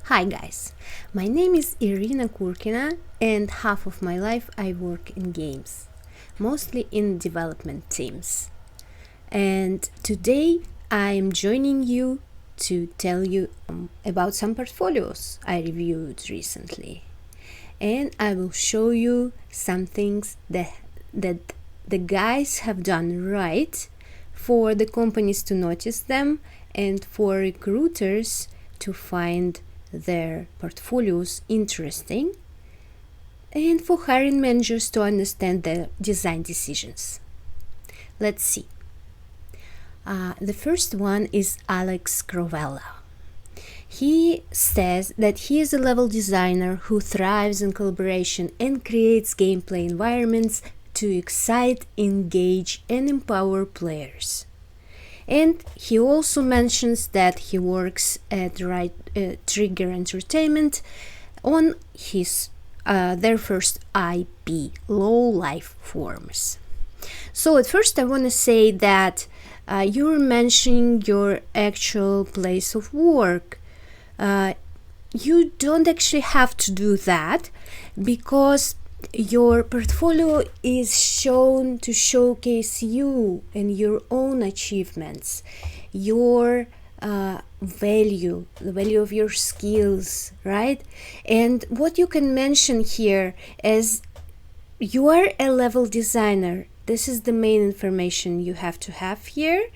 Hi guys, my name is Irina Kurkina and half of my life I work in games, mostly in development teams. And today I am joining you to tell you about some portfolios I reviewed recently. And I will show you some things that the guys have done right for the companies to notice them and for recruiters to find their portfolios interesting, and for hiring managers to understand their design decisions. Let's see. The first one is Alex Crovella. He says that he is a level designer who thrives in collaboration and creates gameplay environments to excite, engage, and empower players. And he also mentions that he works at Trigger Entertainment on their first IP, Low Life Forms. So at first I want to say that you're mentioning your actual place of work. You don't actually have to do that because your portfolio is shown to showcase you and your own achievements, your value, the value of your skills, right? And what you can mention here is you are a level designer. This is the main information you have to have here.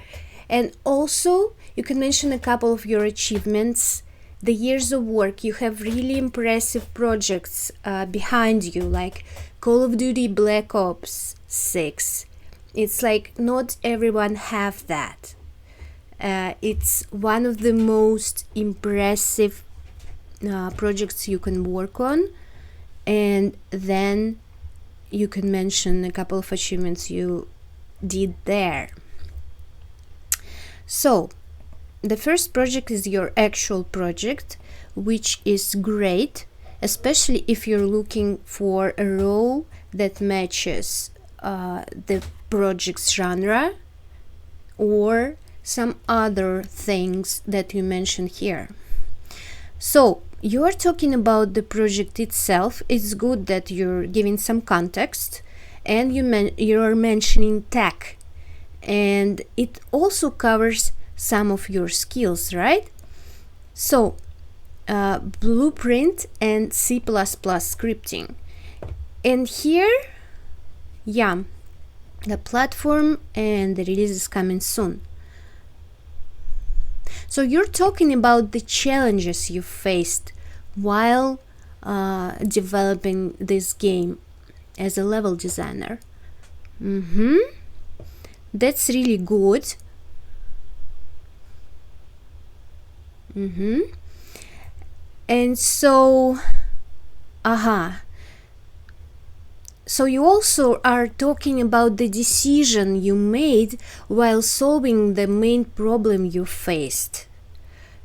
And also you can mention a couple of your achievements, the years of work. You have really impressive projects behind you, like Call of Duty Black Ops 6. It's like not everyone have that. It's one of the most impressive projects you can work on, and then you can mention a couple of achievements you did there. So the first project is your actual project, which is great, especially if you're looking for a role that matches the project's genre or some other things that you mentioned here. So you are talking about the project itself. It's good that you're giving some context and you're mentioning tech, and it also covers some of your skills, right? So Blueprint and C++ scripting, and here the platform and the release is coming soon. So you're talking about the challenges you faced while developing this game as a level designer. That's really good. And so so you also are talking about the decision you made while solving the main problem you faced.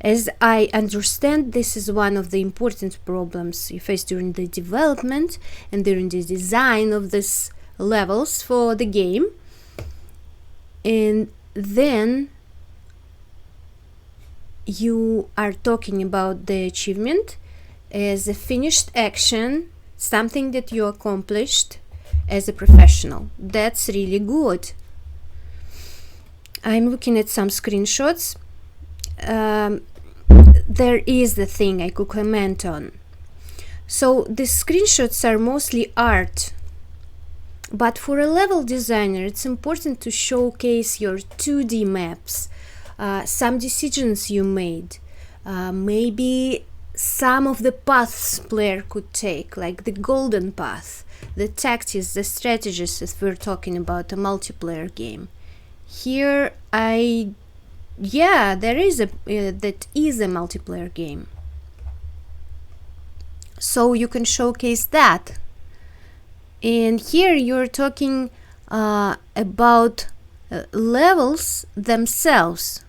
As I understand, this is one of the important problems you face during the development and during the design of these levels for the game. And then you are talking about the achievement as a finished action, something that you accomplished as a professional. That's really good. I'm looking at some screenshots. There is the thing I could comment on. So the screenshots are mostly art, but for a level designer it's important to showcase your 2D maps, some decisions you made, maybe some of the paths player could take, like the golden path, the tactics, the strategies, if we're talking about a multiplayer game. Here that is a multiplayer game, so you can showcase that. And here you're talking about levels themselves,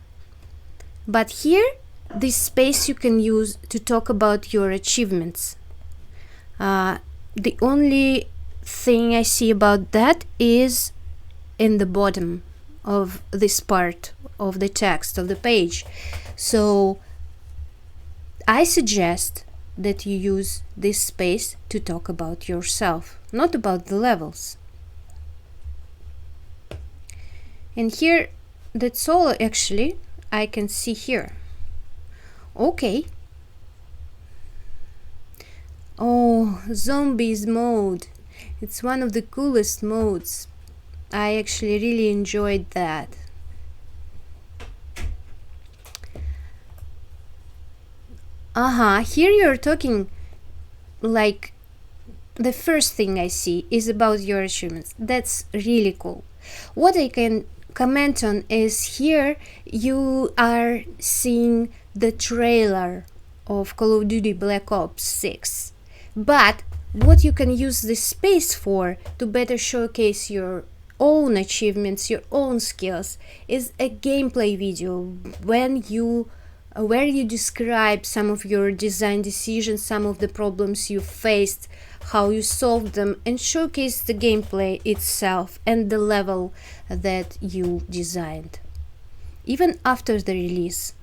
but here this space you can use to talk about your achievements. The only thing I see about that is in the bottom of this part of the text of the page. So I suggest that you use this space to talk about yourself, not about the levels. And here, that's all actually I can see here. Okay. Oh, zombies mode. It's one of the coolest modes. I actually really enjoyed that. Here you're talking like the first thing I see is about your achievements. That's really cool. What I can comment on is here you are seeing the trailer of Call of Duty Black Ops 6. But what you can use this space for to better showcase your own achievements, your own skills, is a gameplay video where you describe some of your design decisions, some of the problems you faced, how you solved them, and showcase the gameplay itself and the level that you designed, even after the release.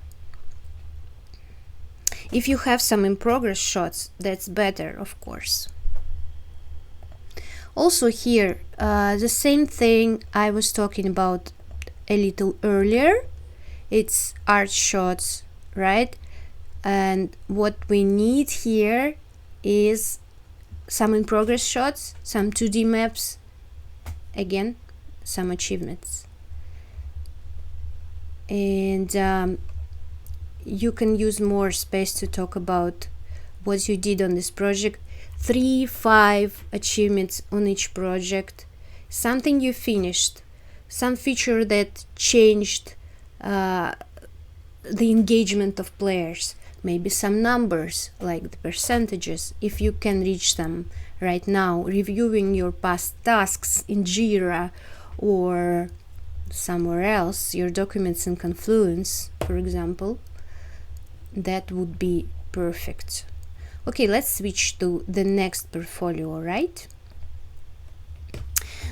If you have some in progress shots, that's better, of course. Also here, the same thing I was talking about a little earlier. It's art shots, right? And what we need here is some in progress shots, some 2D maps, again, some achievements. And you can use more space to talk about what you did on this project. 3-5 achievements on each project, something you finished, some feature that changed the engagement of players, maybe some numbers like the percentages if you can reach them right now, reviewing your past tasks in Jira or somewhere else, your documents in Confluence, for example. That would be perfect. Okay, let's switch to the next portfolio, right?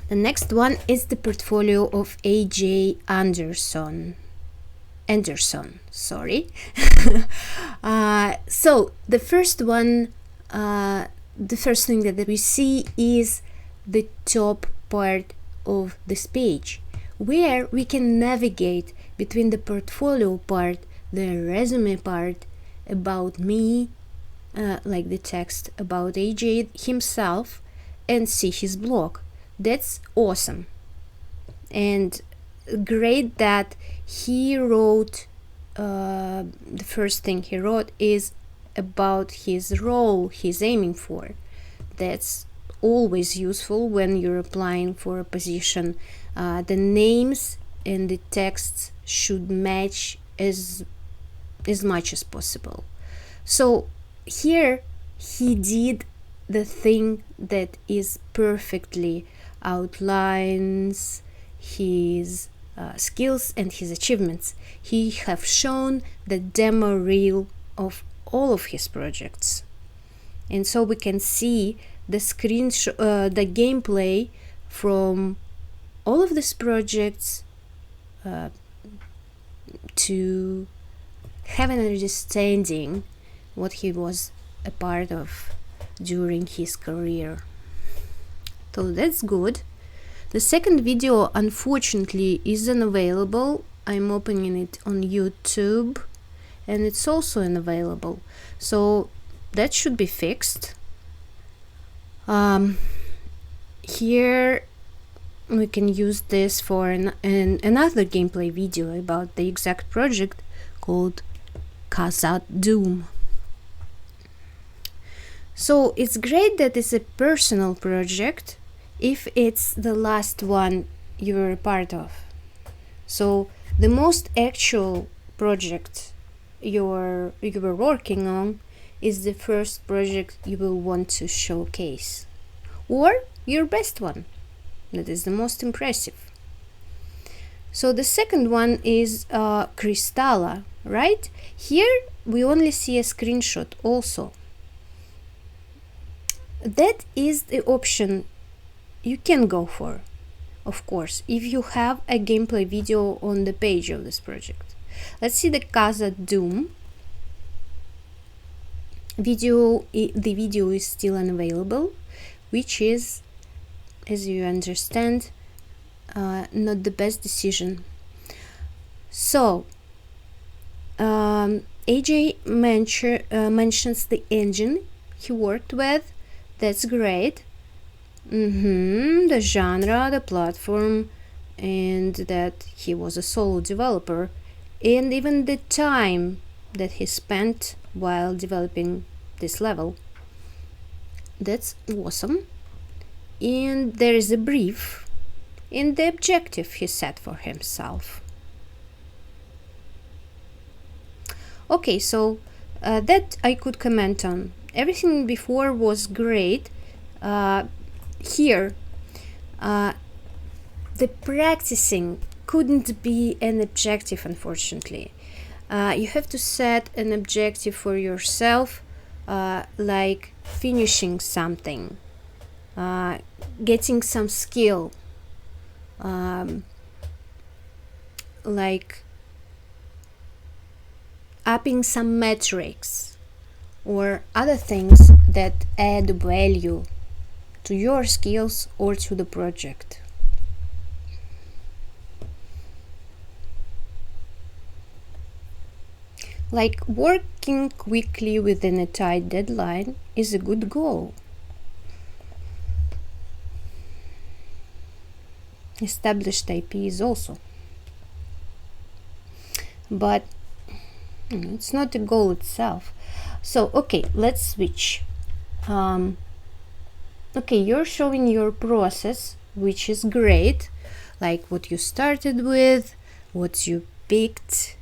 The next one is the portfolio of AJ Anderson, sorry. So the first one, the first thing that we see is the top part of this page, where we can navigate between the portfolio part, the resume part, about me, like the text about AJ himself, and see his blog. That's awesome. And great that he wrote, the first thing he wrote is about his role he's aiming for. That's always useful when you're applying for a position. The names and the texts should match as much as possible. So here he did the thing that is perfectly outlines his skills and his achievements. He have shown the demo reel of all of his projects, and so we can see the the gameplay from all of these projects to have an understanding what he was a part of during his career. So that's good. The second video unfortunately isn't available. I'm opening it on YouTube and it's also unavailable, so that should be fixed. Here we can use this for another gameplay video about the exact project called Casa Doom. So it's great that it's a personal project if it's the last one you were a part of. So the most actual project you were working on is the first project you will want to showcase, or your best one that is the most impressive. So the second one is Kristalla, right? Here we only see a screenshot also. That is the option you can go for, of course, if you have a gameplay video on the page of this project. Let's see the Casa Doom. The video is still unavailable, which is, as you understand, not the best decision. So AJ mentions the engine he worked with. That's great. The genre, the platform, and that he was a solo developer, and even the time that he spent while developing this level. That's awesome. And there is a brief in the objective he set for himself. Okay, so that I could comment on. Everything before was great. Here, the practicing couldn't be an objective, unfortunately. You have to set an objective for yourself, like finishing something, getting some skill, like upping some metrics or other things that add value to your skills or to the project. Like working quickly within a tight deadline is a good goal. Established IPs also. But it's not the goal itself. So, okay, let's switch. Okay, you're showing your process, which is great, like what you started with, what you picked,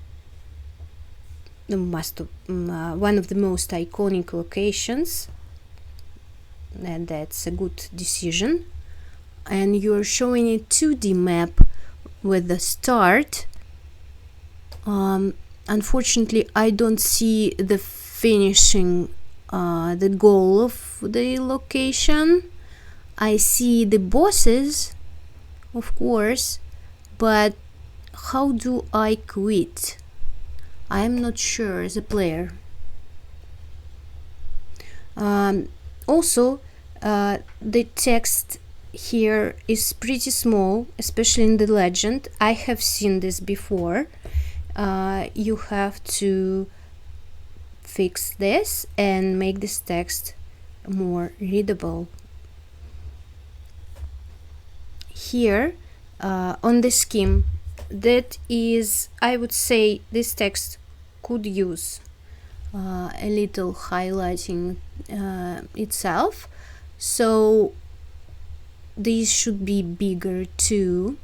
one of the most iconic locations, and that's a good decision. And you're showing a 2D map with the start. Unfortunately, I don't see the finishing, the goal of the location. I see the bosses, of course, but how do I quit? I'm not sure as a player. Also, the text here is pretty small, especially in the legend. I have seen this before. You have to fix this and make this text more readable. Here on the scheme, that is, I would say this text could use a little highlighting itself, so these should be bigger too.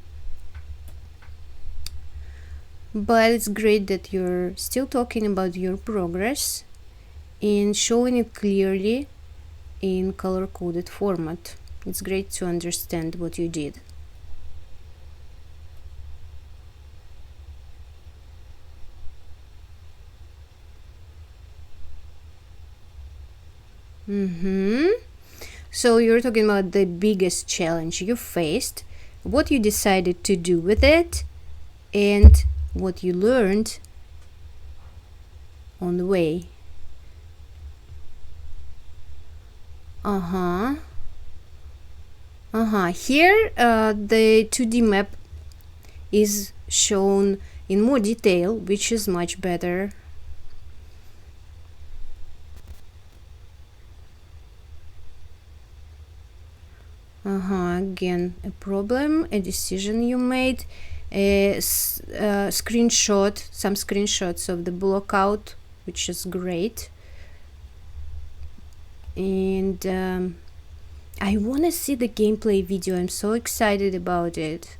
But it's great that you're still talking about your progress and showing it clearly in color-coded format. It's great to understand what you did. So you're talking about the biggest challenge you faced, what you decided to do with it, and what you learned on the way. Here the 2D map is shown in more detail, which is much better. Again, a problem, a decision you made, some screenshots of the blockout, which is great. And I want to see the gameplay video. I'm so excited about it.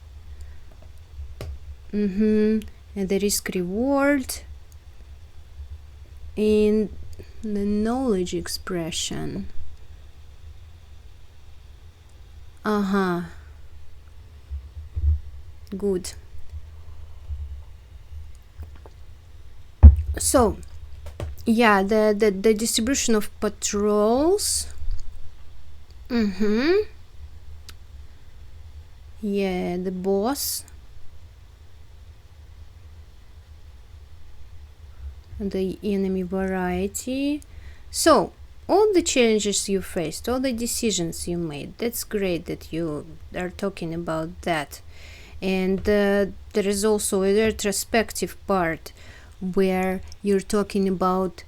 And the risk reward and the knowledge expression. Good. So yeah, the distribution of patrols. Yeah, the boss, the enemy variety, So all the challenges you faced, all the decisions you made, that's great that you are talking about that. And there is also a retrospective part where you're talking about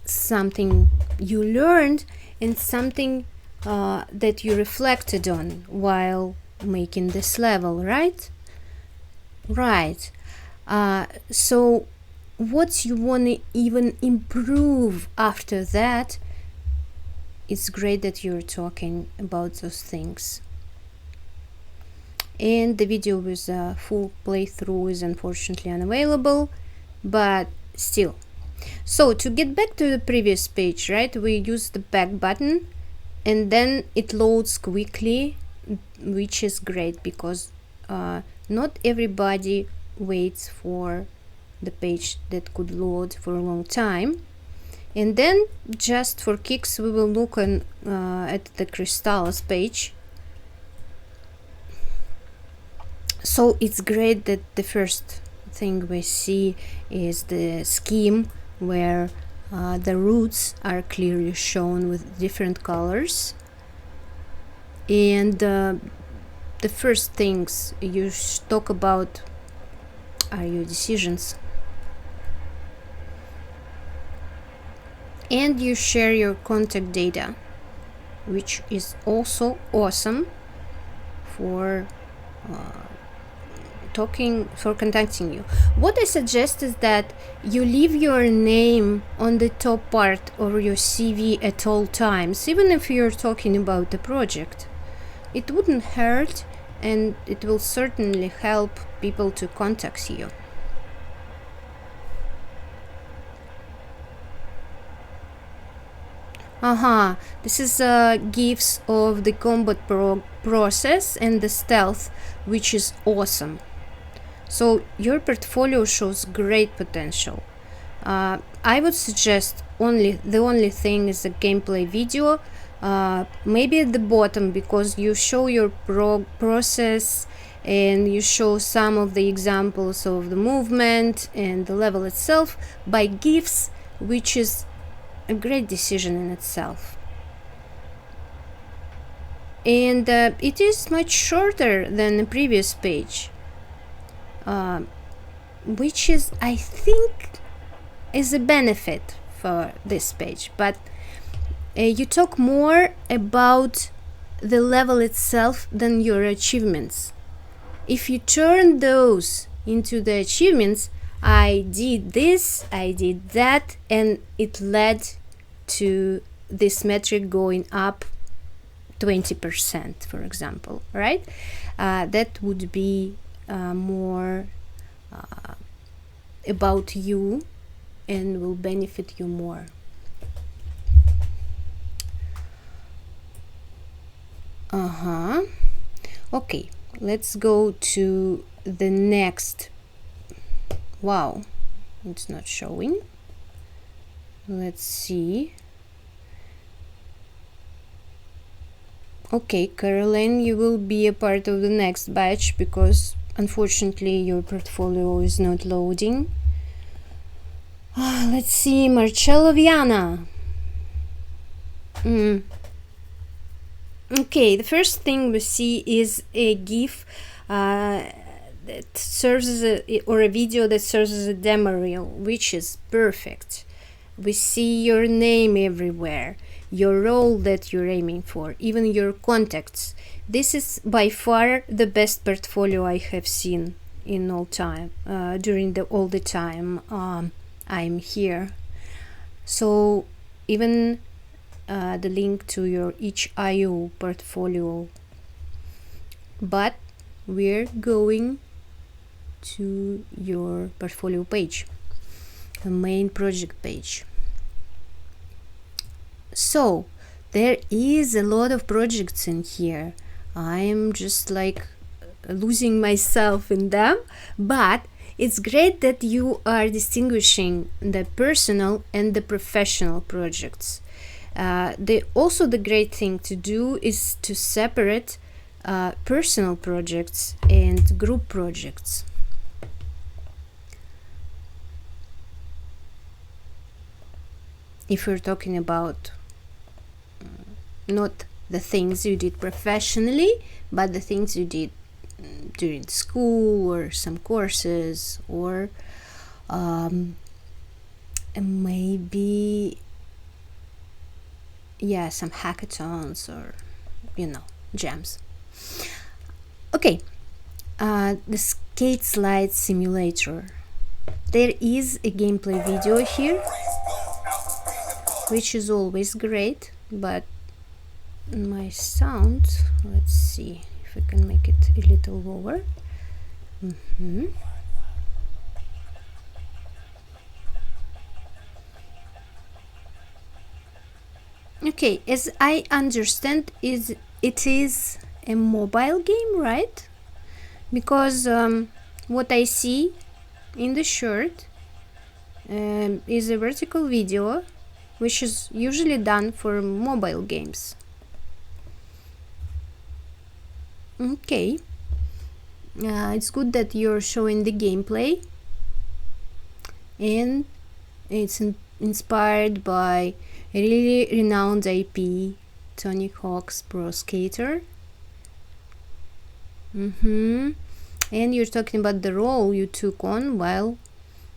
something you learned and something that you reflected on while making this level, right? Right. So what you want to even improve after that, it's great that you're talking about those things. And the video with a full playthrough is unfortunately unavailable, but still. So to get back to the previous page, right, we use the back button and then it loads quickly, which is great because not everybody waits for the page that could load for a long time. And then just for kicks we will look on at the crystals page. So it's great that the first thing we see is the scheme where the roots are clearly shown with different colors, and the first things you talk about are your decisions, and you share your contact data, which is also awesome for contacting you. What I suggest is that you leave your name on the top part of your CV at all times, even if you're talking about the project. It wouldn't hurt, and it will certainly help people to contact you. This is GIFs of the combat process and the stealth, which is awesome. So your portfolio shows great potential. I would suggest the only thing is a gameplay video, maybe at the bottom, because you show your process and you show some of the examples of the movement and the level itself by GIFs, which is a great decision in itself. And it is much shorter than the previous page, which is, I think, is a benefit for this page. But you talk more about the level itself than your achievements. If you turn those into the achievements, I did this, I did that, and it led to this metric going up 20%, for example, right? That would be more about you and will benefit you more. Okay, let's go to the next. Wow, it's not showing. Let's see. Okay, Caroline, you will be a part of the next batch because unfortunately your portfolio is not loading. Let's see, Marcello Viana. Okay, the first thing we see is a GIF that serves as a video that serves as a demo reel, which is perfect. We see your name everywhere, your role that you're aiming for, even your contacts. This is by far the best portfolio I have seen in all time, during all the time I'm here. So even the link to your itch.io portfolio. But we're going to your portfolio page, the main project page. So there is a lot of projects in here. I'm just like losing myself in them, but it's great that you are distinguishing the personal and the professional projects. Also the great thing to do is to separate personal projects and group projects. if we're talking about not the things you did professionally, but the things you did during school or some courses, or maybe some hackathons, or jams. Okay, the skate slide simulator. There is a gameplay video here, which is always great, but my sound, let's see if I can make it a little lower. Okay, as I understand, it is a mobile game, right? Because what I see in the shirt is a vertical video, which is usually done for mobile games. Okay, it's good that you're showing the gameplay, and it's inspired by a really renowned IP, Tony Hawk's Pro Skater. And you're talking about the role you took on while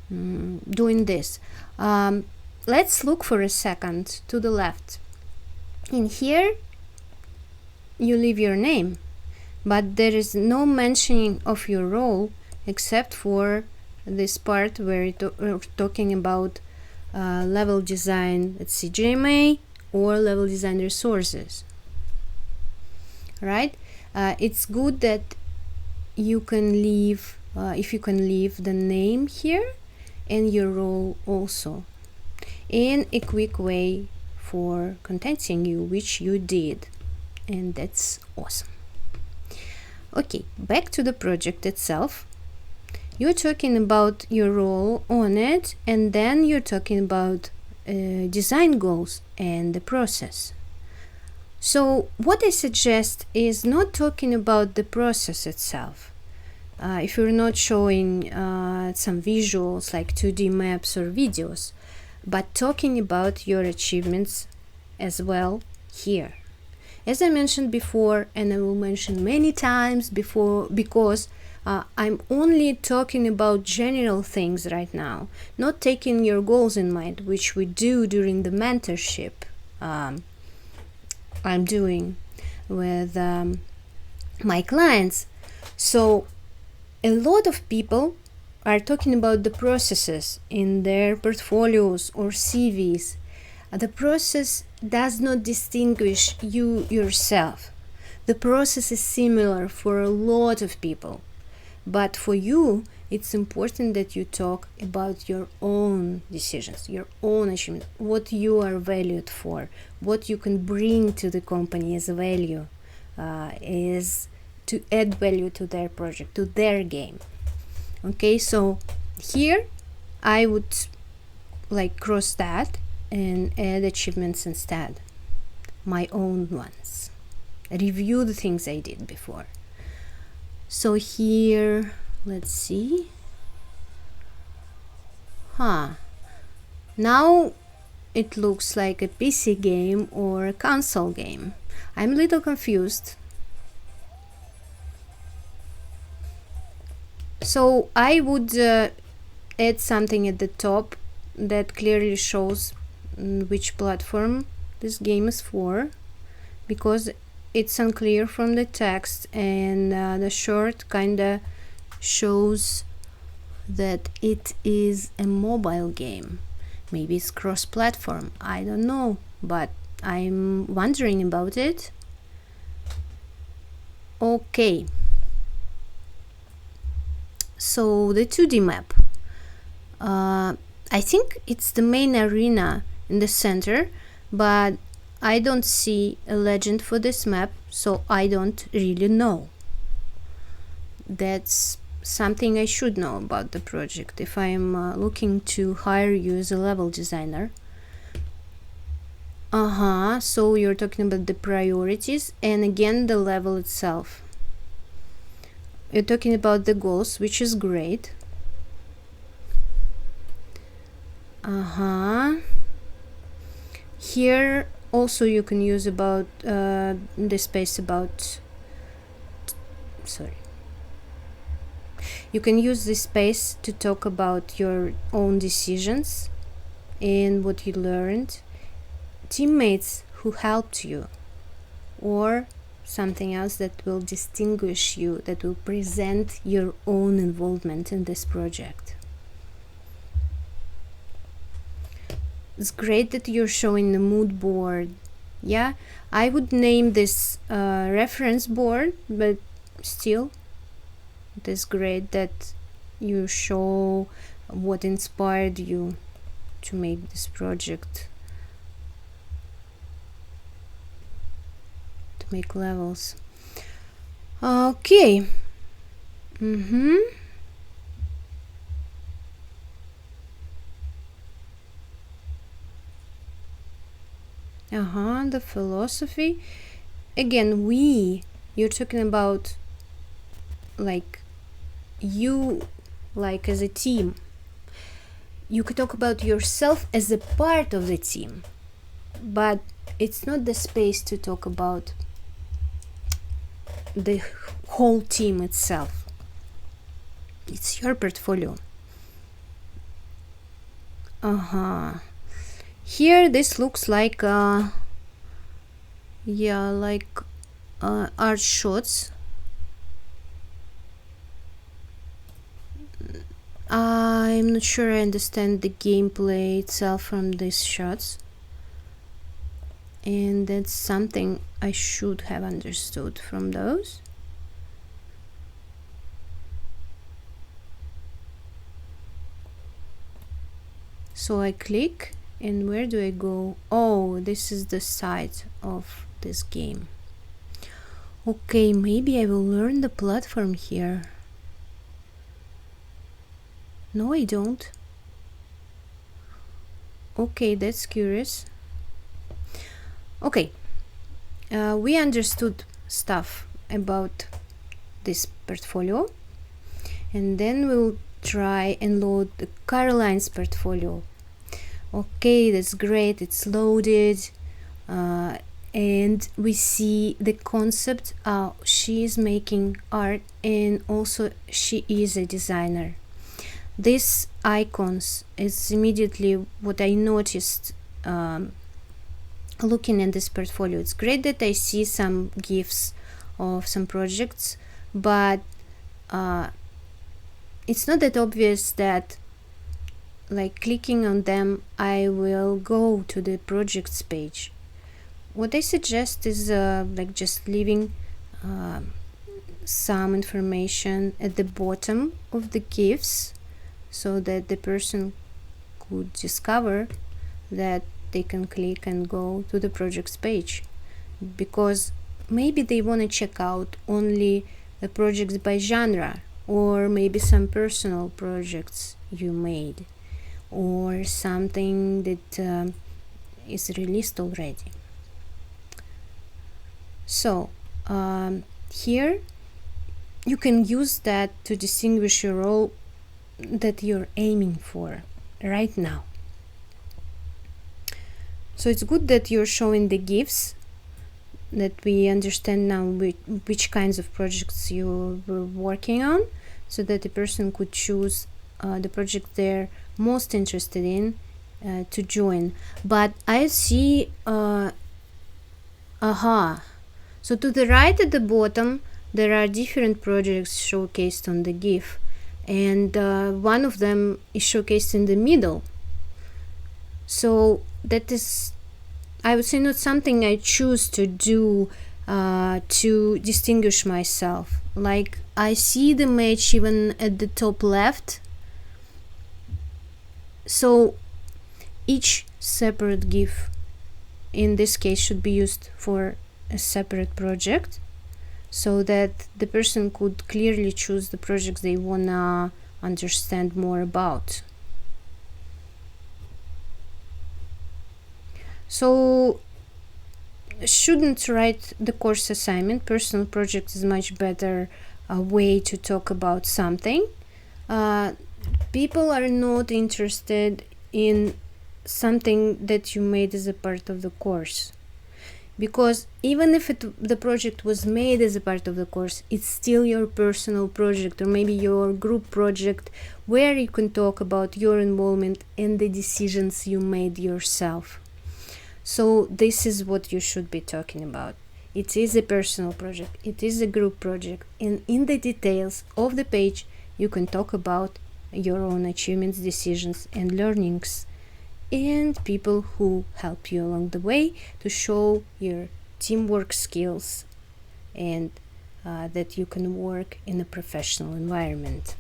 doing this. Let's look for a second to the left. In here, you leave your name, but there is no mentioning of your role except for this part where we're talking about level design at CGMA or level design resources, right? It's good that you can leave, if you can leave the name here and your role also, in a quick way for contacting you, which you did, and that's awesome. Okay, back to the project itself. You're talking about your role on it, and then you're talking about design goals and the process. So what I suggest is not talking about the process itself. If you're not showing some visuals like 2D maps or videos, but talking about your achievements as well here. As I mentioned before, and I will mention many times before, because I'm only talking about general things right now, not taking your goals in mind, which we do during the mentorship I'm doing with my clients. So a lot of people are talking about the processes in their portfolios or CVs. The process does not distinguish you yourself. The process is similar for a lot of people, but for you, it's important that you talk about your own decisions, your own achievement, what you are valued for, what you can bring to the company as a value, is to add value to their project, to their game. Okay, so here I would cross that and add achievements instead, my own ones. Review the things I did before. So here, let's see. Now it looks like a PC game or a console game. I'm a little confused. So I would add something at the top that clearly shows which platform this game is for, because it's unclear from the text, and the short kinda shows that it is a mobile game. Maybe it's cross-platform, I don't know, but I'm wondering about it. Okay, so the 2D map, I think it's the main arena in the center, but I don't see a legend for this map, so I don't really know. That's something I should know about the project if I'm looking to hire you as a level designer. So you're talking about the priorities and again the level itself. You're talking about the goals, which is great. Here also you can use about the space about, sorry, you can use this space to talk about your own decisions and what you learned, teammates who helped you, or something else that will distinguish you, that will present your own involvement in this project. It's great that you're showing the mood board. Yeah, I would name this reference board, but still it is great that you show what inspired you to make this project, to make levels. Okay. The philosophy. Again, you're talking about like you, like as a team. You could talk about yourself as a part of the team, but it's not the space to talk about the whole team itself. It's your portfolio. Here this looks like art shots. I'm not sure I understand the gameplay itself from these shots, and that's something I should have understood from those. So I click, and where do I go? Oh, this is the site of this game. Okay, maybe I will learn the platform here. No, I don't. Okay, that's curious. Okay, we understood stuff about this portfolio, and then we'll try and load the Caroline's portfolio. Okay, that's great, it's loaded, and we see the concept. She is making art, and also she is a designer. These icons is immediately what I noticed looking at this portfolio. It's great that I see some GIFs of some projects, but it's not that obvious that like clicking on them I will go to the projects page. What I suggest is like just leaving some information at the bottom of the GIFs, so that the person could discover that they can click and go to the projects page, because maybe they want to check out only the projects by genre, or maybe some personal projects you made, or something that is released already. So here you can use that to distinguish your role that you're aiming for right now. So it's good that you're showing the GIFs, that we understand now which kinds of projects you were working on, so that the person could choose the project they're most interested in to join. But I see so to the right at the bottom there are different projects showcased on the GIF, and one of them is showcased in the middle. So that is, I would say, not something I choose to do to distinguish myself. Like, I see the match even at the top left. So each separate GIF in this case should be used for a separate project, so that the person could clearly choose the projects they wanna understand more about. So shouldn't write the course assignment. Personal project is much better way to talk about something. People are not interested in something that you made as a part of the course. Because even if the project was made as a part of the course, it's still your personal project, or maybe your group project, where you can talk about your involvement and the decisions you made yourself. So this is what you should be talking about. It is a personal project, it is a group project, and in the details of the page you can talk about your own achievements, decisions, and learnings, and people who help you along the way to show your teamwork skills and that you can work in a professional environment.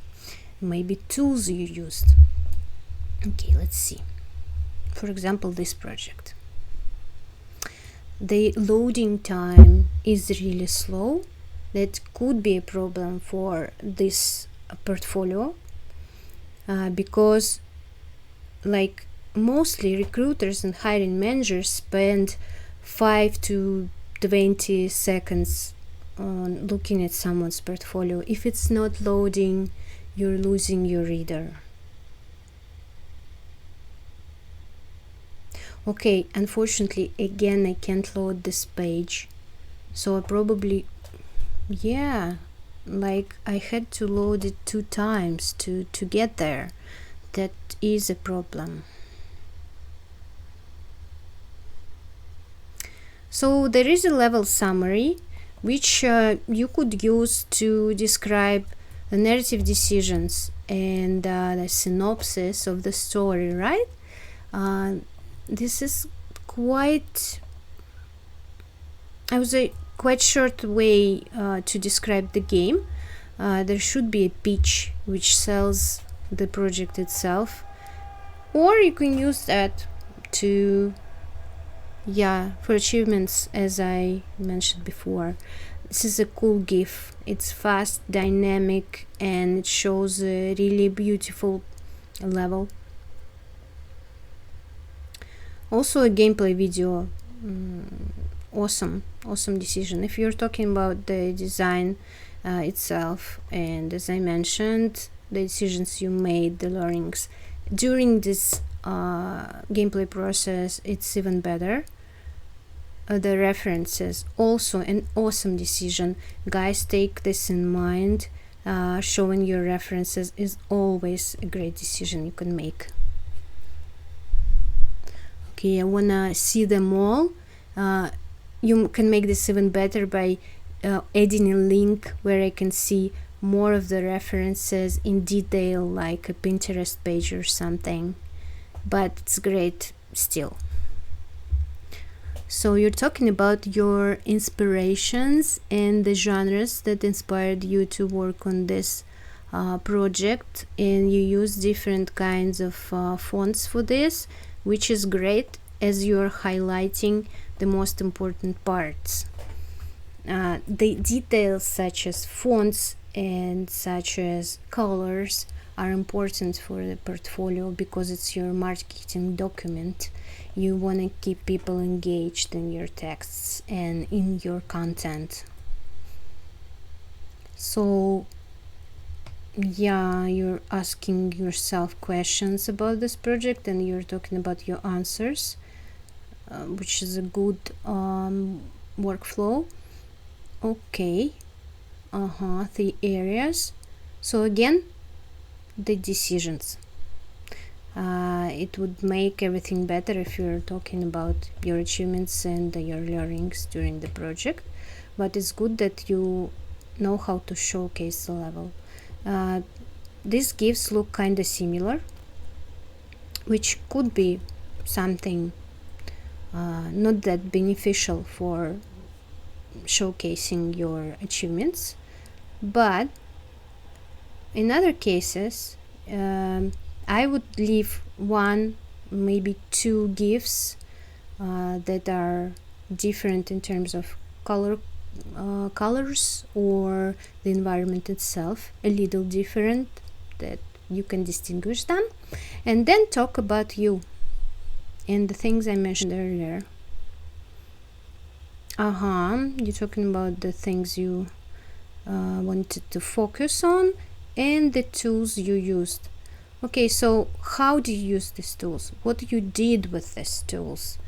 Maybe tools you used. Okay, let's see. For example, this project. The loading time is really slow. That could be a problem for this portfolio because like mostly recruiters and hiring managers spend 5 to 20 seconds on looking at someone's portfolio. If it's not loading, you're losing your reader. Okay, unfortunately, again, I can't load this page. So I probably, like I had to load it 2 times to get there. That is a problem. So there is a level summary which you could use to describe the narrative decisions and the synopsis of the story, right? This is quite, I would say, quite short way to describe the game. There should be a pitch which sells the project itself, or you can use that to for achievements, as I mentioned before. This is a cool GIF. It's fast, dynamic, and it shows a really beautiful level. Also a gameplay video. Awesome decision. If you're talking about the design itself, and as I mentioned, the decisions you made, the learnings during this gameplay process, it's even better. The references, also an awesome decision. Guys, take this in mind. Showing your references is always a great decision you can make. Okay, I wanna see them all. You can make this even better by adding a link where I can see more of the references in detail, like a Pinterest page or something, but it's great still. So you're talking about your inspirations and the genres that inspired you to work on this project, and you use different kinds of fonts for this, which is great as you're highlighting the most important parts. The details such as fonts and such as colors are important for the portfolio because it's your marketing document. You want to keep people engaged in your texts and in your content. So you're asking yourself questions about this project and you're talking about your answers, which is a good workflow. Okay, the areas. So again, the decisions. It would make everything better if you're talking about your achievements and your learnings during the project, but it's good that you know how to showcase the level. These GIFs look kind of similar, which could be something not that beneficial for showcasing your achievements, but in other cases I would leave 1, maybe 2 GIFs that are different in terms of colors or the environment itself, a little different, that you can distinguish them, and then talk about you and the things I mentioned earlier. You're talking about the things you wanted to focus on and the tools you used. Okay, so how do you use these tools? What you did with these tools?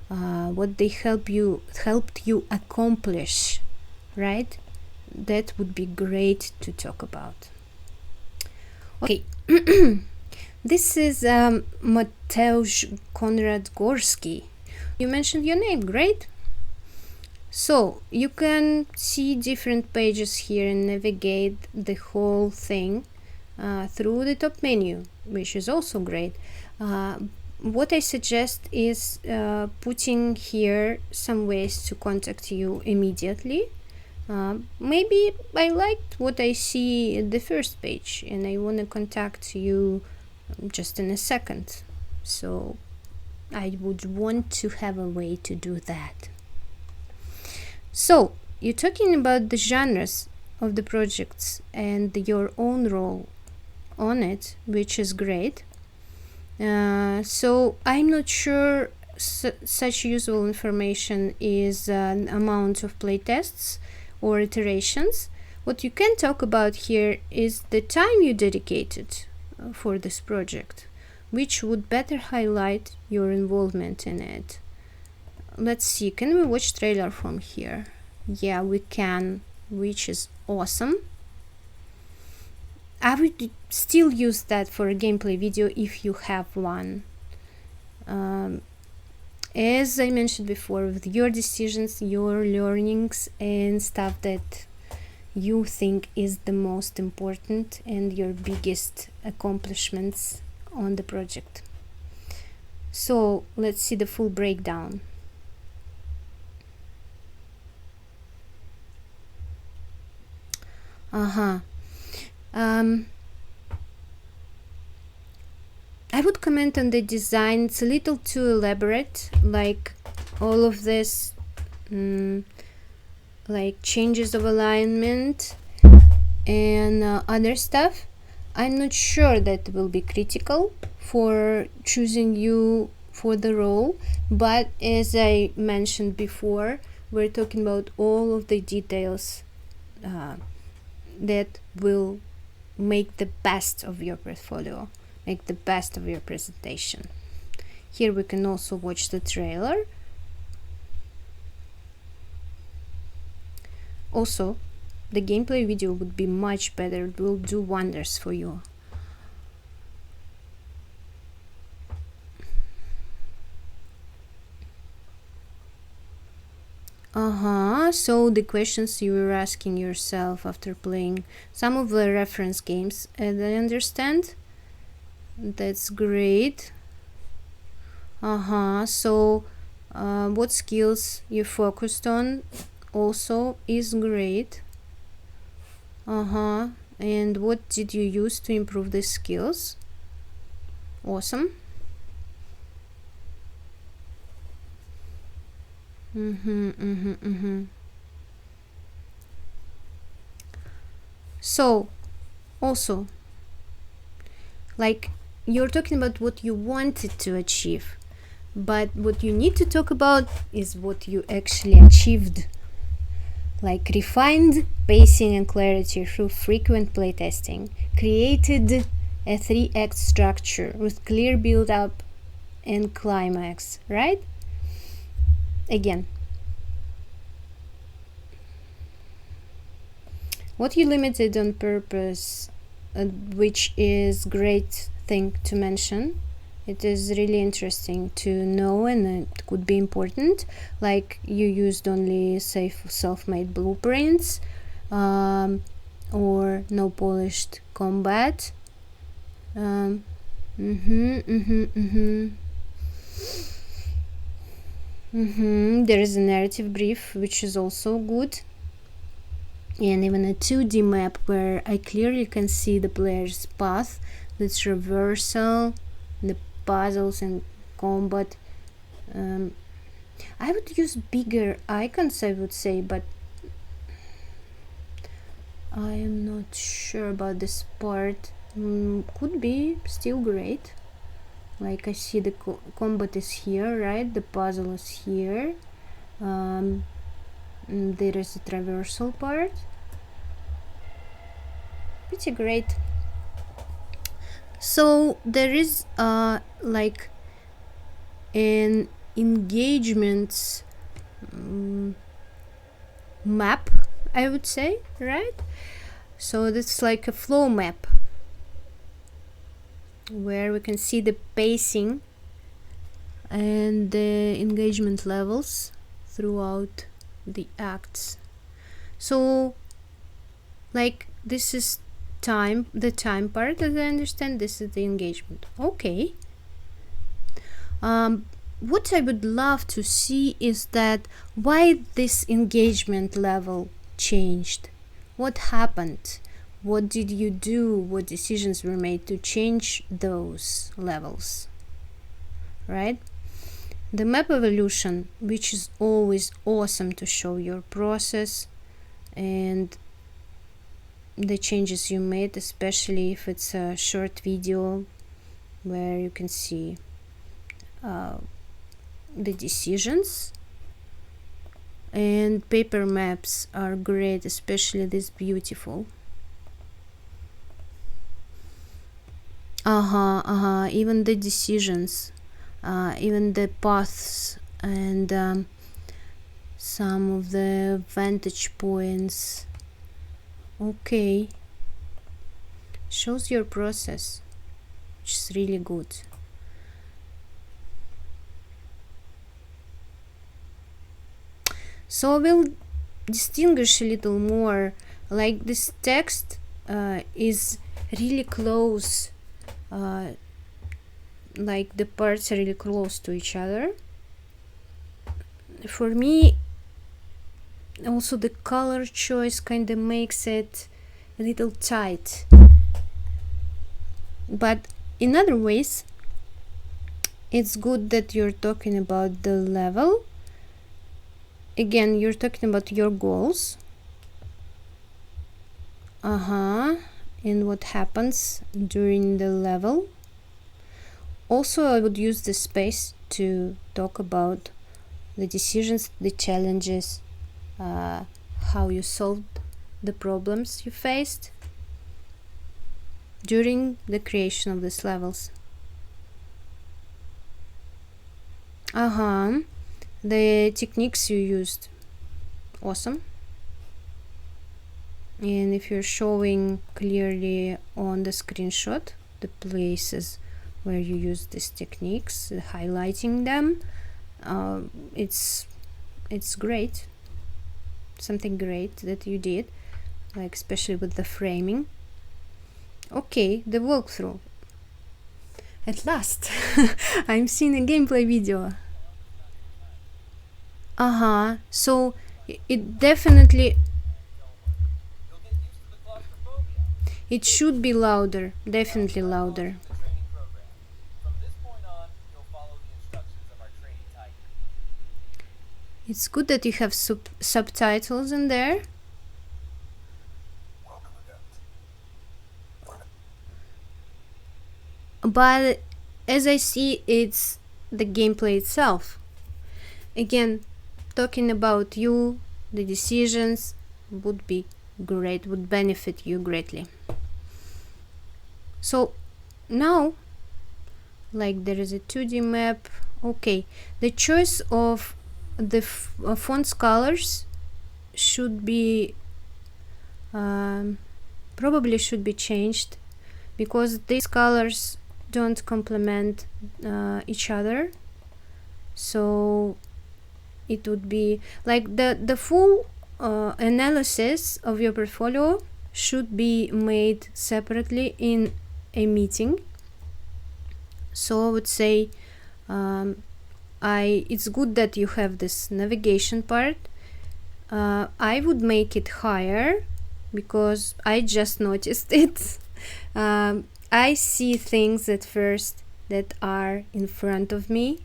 What they helped you accomplish, right? That would be great to talk about. Okay, this is Mateusz Konrad Gorski. You mentioned your name, great. So you can see different pages here and navigate the whole thing through the top menu, which is also great. What I suggest is putting here some ways to contact you immediately. Maybe I liked what I see at the first page and I want to contact you just in a second. So I would want to have a way to do that. So you're talking about the genres of the projects and your own role on it, which is great. So I'm not sure such useful information is an amount of playtests or iterations. What you can talk about here is the time you dedicated for this project, which would better highlight your involvement in it. Let's see, can we watch trailer from here? Yeah, we can, which is awesome. I would still use that for a gameplay video if you have one. As I mentioned before, with your decisions, your learnings and stuff that you think is the most important and your biggest accomplishments on the project. So let's see the full breakdown. I would comment on the design. It's a little too elaborate, like all of this like changes of alignment and other stuff. I'm not sure that will be critical for choosing you for the role, but as I mentioned before, we're talking about all of the details that will make the best of your portfolio, make the best of your presentation. Here we can also watch the trailer. Also, the gameplay video would be much better. It will do wonders for you. So the questions you were asking yourself after playing some of the reference games, and I understand. That's great. So what skills you focused on also is great. And what did you use to improve the skills? Awesome. So also, like, you're talking about what you wanted to achieve, but what you need to talk about is what you actually achieved, like refined pacing and clarity through frequent playtesting, created a 3-act structure with clear build-up and climax, right? Again, what you limited on purpose, which is great thing to mention. It is really interesting to know, and it could be important, like you used only safe self-made blueprints or no polished combat. There is a narrative brief, which is also good, and even a 2D map where I clearly can see the player's path, the traversal, the puzzles and combat. I would use bigger icons, I would say, but I am not sure about this part. Could be still great. Like I see the combat is here, right? The puzzle is here. There is a traversal part. Pretty great. So there is like an engagement map, I would say, right? So that's like a flow map where we can see the pacing and the engagement levels throughout the acts. So like this is the time part, as I understand. This is the engagement. Okay. What I would love to see is that why this engagement level changed. What happened? What did you do? What decisions were made to change those levels? Right? The map evolution, which is always awesome to show your process and the changes you made, especially if it's a short video where you can see the decisions. And paper maps are great, especially this beautiful. Even the decisions, even the paths, and some of the vantage points. Okay, shows your process, which is really good. So I will distinguish a little more, like this text is really close, like the parts are really close to each other. For me, also the color choice kind of makes it a little tight, but in other ways it's good that you're talking about the level. Again, you're talking about your goals. And what happens during the level. Also, I would use this space to talk about the decisions, the challenges, how you solved the problems you faced during the creation of these levels. The techniques you used, awesome. And if you're showing clearly on the screenshot the places where you use these techniques, highlighting them, it's great, something great that you did, like especially with the framing. Okay, the walkthrough. At last I'm seeing a gameplay video. So it definitely, it should be louder, definitely louder. It's good that you have subtitles in there. But as I see, it's the gameplay itself. Again, talking about you, the decisions would be great, would benefit you greatly. So now, like there is a 2D map. Okay, the choice of the font's colors should be probably should be changed, because these colors don't complement each other. So it would be like the full analysis of your portfolio should be made separately in a meeting. So I would say it's good that you have this navigation part. I would make it higher because I just noticed it. I see things at first that are in front of me,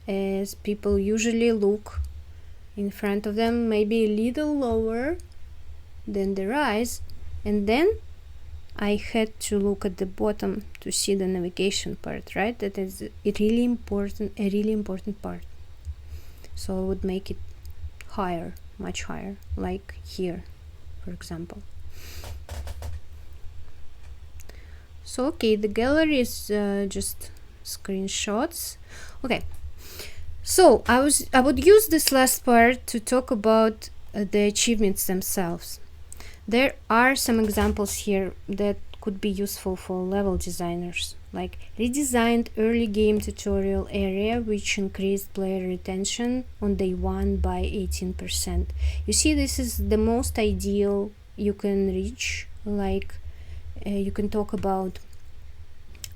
as people usually look in front of them, maybe a little lower than their eyes, and then I had to look at the bottom to see the navigation part, right? That is a really important part. So I would make it higher, much higher, like here, for example. So okay, the gallery is just screenshots. Okay, so I would use this last part to talk about the achievements themselves. There are some examples here that could be useful for level designers, like redesigned early game tutorial area which increased player retention on day 1 by 18%. You see, this is the most ideal you can reach. Like you can talk about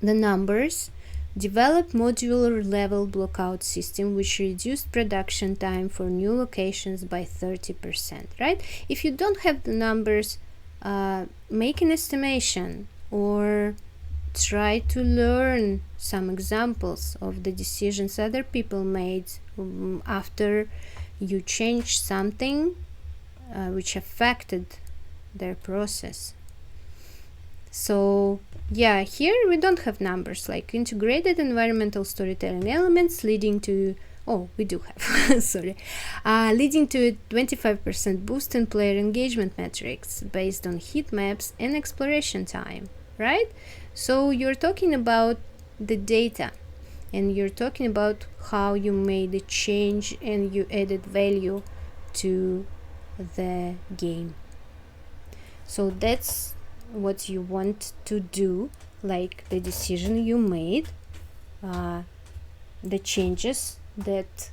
the numbers. Develop modular level blockout system which reduced production time for new locations by 30%, right? If you don't have the numbers, make an estimation or try to learn some examples of the decisions other people made after you changed something which affected their process. So yeah, here we don't have numbers like integrated environmental storytelling elements leading to, oh, we do have, sorry, leading to a 25% boost in player engagement metrics based on heat maps and exploration time, right? So you're talking about the data and you're talking about how you made a change and you added value to the game. So that's what you want to do, like the decision you made, the changes that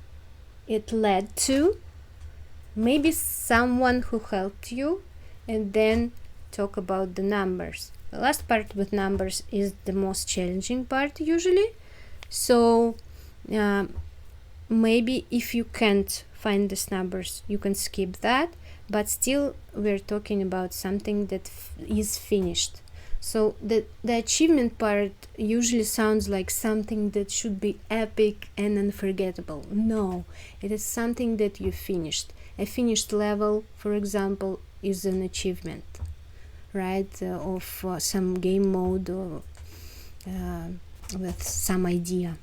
it led to, maybe someone who helped you, and then talk about the numbers. The last part with numbers is the most challenging part usually. So maybe if you can't find these numbers, you can skip that, but still we're talking about something that is finished. So the achievement part usually sounds like something that should be epic and unforgettable. No, it is something that you finished. A finished level, for example, is an achievement, right, of some game mode or with some idea.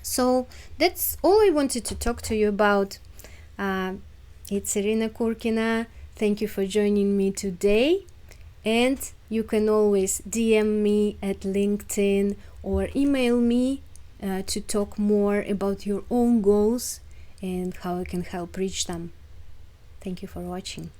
So that's all I wanted to talk to you about. It's Irina Kurkina. Thank you for joining me today. And you can always DM me at LinkedIn or email me to talk more about your own goals and how I can help reach them. Thank you for watching.